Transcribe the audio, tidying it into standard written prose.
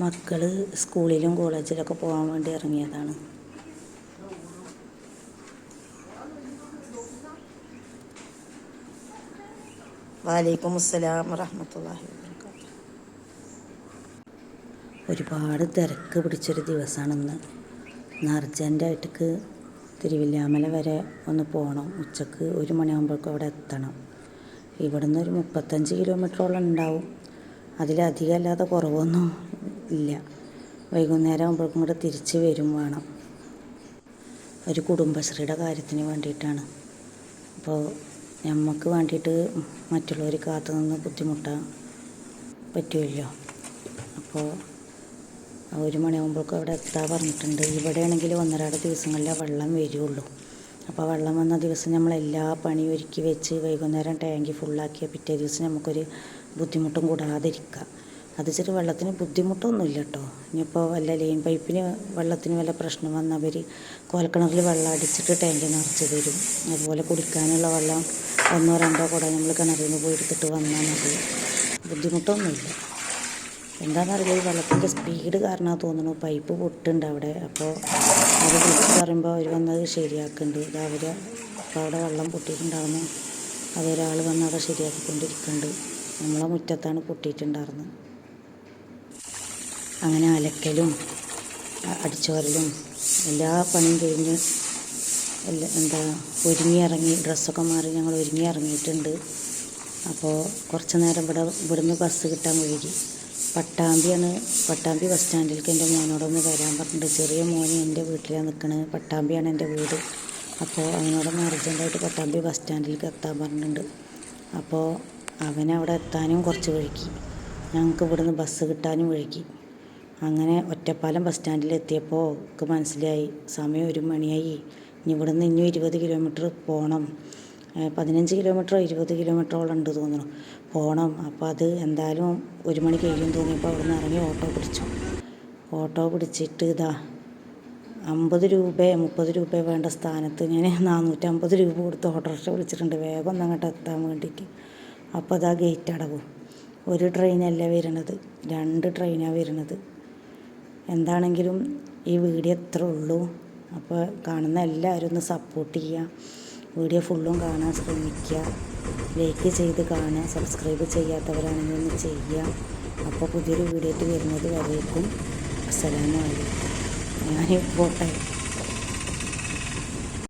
മക്കൾ സ്കൂളിലും കോളേജിലൊക്കെ പോകാൻ വേണ്ടി ഇറങ്ങിയതാണ്. വലൈക്കും അസ്സലാം വറഹ്മത്തുള്ളാഹി വബറകാതുഹു. ഒരുപാട് തിരക്ക് പിടിച്ചൊരു ദിവസമാണിന്ന്. അർജൻറ്റായിട്ട് തിരുവില്ലാമല വരെ ഒന്ന് പോകണം. ഉച്ചക്ക് 1 മണിയാകുമ്പോഴേക്കും അവിടെ എത്തണം. ഇവിടുന്ന് ഒരു 35 കിലോമീറ്ററോളം ഉണ്ടാവും. അതിലധികമല്ലാതെ കുറവൊന്നും ഇല്ല. വൈകുന്നേരം ആകുമ്പോഴേക്കും കൂടെ തിരിച്ച് വരും വേണം. ഒരു കുടുംബശ്രീയുടെ കാര്യത്തിന് വേണ്ടിയിട്ടാണ്. അപ്പോൾ നമുക്ക് വേണ്ടിയിട്ട് മറ്റുള്ളവർ കാത്തു നിന്ന് ബുദ്ധിമുട്ടാൻ പറ്റുമല്ലോ. അപ്പോൾ 1 മണിയാകുമ്പോഴേക്കും അവിടെ എത്താൻ പറഞ്ഞിട്ടുണ്ട്. ഇവിടെയാണെങ്കിൽ 1-2 ദിവസങ്ങളിലേ വെള്ളം വരുള്ളൂ. അപ്പോൾ വെള്ളം വന്ന ദിവസം നമ്മളെല്ലാ പണിയും ഒരുക്കി വെച്ച് വൈകുന്നേരം ടാങ്കി ഫുള്ളാക്കിയ പിറ്റേ ദിവസം നമുക്കൊരു ബുദ്ധിമുട്ടും കൂടാതിരിക്കാം. അത് ചെറിയ വെള്ളത്തിന് ബുദ്ധിമുട്ടൊന്നുമില്ല കേട്ടോ. ഇനിയിപ്പോൾ വല്ല ലൈൻ പൈപ്പിന് വെള്ളത്തിന് വല്ല പ്രശ്നം വന്നവർ കോൽക്കിണറിൽ വെള്ളം അടിച്ചിട്ട് ടാങ്കി നിറച്ച് തരും. അതുപോലെ കുടിക്കാനുള്ള വെള്ളം 1-2 കുടം നമ്മൾ കിണറിൽ നിന്ന് പോയി എടുത്തിട്ട് വന്നാൽ മതി. ബുദ്ധിമുട്ടൊന്നുമില്ല. എന്താണെന്നറിയില്ല, ഈ വെള്ളത്തിൻ്റെ സ്പീഡ് കാരണമാണ് തോന്നുന്നു പൈപ്പ് പൊട്ടുണ്ട് അവിടെ. അപ്പോൾ അത് വിളിച്ച് പറയുമ്പോൾ അവർ വന്നത് ശരിയാക്കുന്നുണ്ട്. ഇത് അപ്പോൾ അവിടെ വെള്ളം പൊട്ടിയിട്ടുണ്ടാകുന്നു. അതൊരാൾ വന്ന് അവിടെ ശരിയാക്കിക്കൊണ്ടിരിക്കുന്നുണ്ട്. നമ്മളെ മുറ്റത്താണ് പൊട്ടിയിട്ടുണ്ടായിരുന്നത്. അങ്ങനെ അലക്കലും അടിച്ചുവാരലും എല്ലാ പണിയും കഴിഞ്ഞ് ഒരുങ്ങി ഡ്രസ്സൊക്കെ മാറി ഞങ്ങൾ ഒരുങ്ങി ഇറങ്ങിയിട്ടുണ്ട്. അപ്പോൾ കുറച്ച് നേരം ഇവിടുന്ന് ബസ് കിട്ടാൻ വൈകി. പട്ടാമ്പി ബസ് സ്റ്റാൻഡിലേക്ക് എൻ്റെ മോനോടൊന്ന് വരാൻ പറഞ്ഞിട്ടുണ്ട്. ചെറിയ മോന് എൻ്റെ വീട്ടിലാണ് നിൽക്കുന്നത്. പട്ടാമ്പിയാണ് എൻ്റെ വീട്. അപ്പോൾ അവനോടൊന്ന് അർജൻറ്റായിട്ട് പട്ടാമ്പി ബസ് സ്റ്റാൻഡിലേക്ക് എത്താൻ പറഞ്ഞിട്ടുണ്ട്. അപ്പോൾ അവനവിടെ എത്താനും കുറച്ച് വൈകി. ഞങ്ങൾക്ക് ഇവിടുന്ന് ബസ് കിട്ടാനും വൈകി. അങ്ങനെ ഒറ്റപ്പാലം ബസ് സ്റ്റാൻഡിൽ എത്തിയപ്പോൾ എനിക്ക് മനസ്സിലായി സമയം 1 മണിയായി. ഇവിടുന്ന് 20 കിലോമീറ്റർ പോകണം. 15 കിലോമീറ്ററോ 20 കിലോമീറ്ററോളം ഉണ്ട് തോന്നുന്നു പോകണം. അപ്പോൾ അത് എന്തായാലും 1 മണി കഴിയും തോന്നിയപ്പോൾ അവിടെ നിന്ന് ഇറങ്ങി ഓട്ടോ പിടിച്ചിട്ട് 50 രൂപയോ 30 രൂപയോ വേണ്ട സ്ഥാനത്ത് ഞാൻ 450 രൂപ കൊടുത്ത് ഓട്ടോറിക്ഷ വിളിച്ചിട്ടുണ്ട് വേഗം ഒന്ന് അങ്ങോട്ട് എത്താൻ വേണ്ടിയിട്ട്. അപ്പോൾ ഗേറ്റ് അടവും. 1 ട്രെയിനല്ല വരുന്നത്, 2 ട്രെയിനാണ് വരുന്നത്. എന്താണെങ്കിലും ഈ വീഡിയോ എത്ര ഉള്ളൂ. അപ്പോൾ കാണുന്ന എല്ലാവരും ഒന്ന് സപ്പോർട്ട് ചെയ്യുക. വീഡിയോ ഫുള്ളും കാണാൻ ശ്രമിക്കുക. ലൈക്ക് ചെയ്ത് കാണുക. സബ്സ്ക്രൈബ് ചെയ്യാത്തവരാണെങ്കിൽ ഒന്ന് ചെയ്യുക. അപ്പോൾ പുതിയൊരു വീഡിയോ ആയിട്ട് വരുന്നത് വരേക്കും അസ്സലാമു അലൈക്കും. ഞാൻ പോട്ടെ.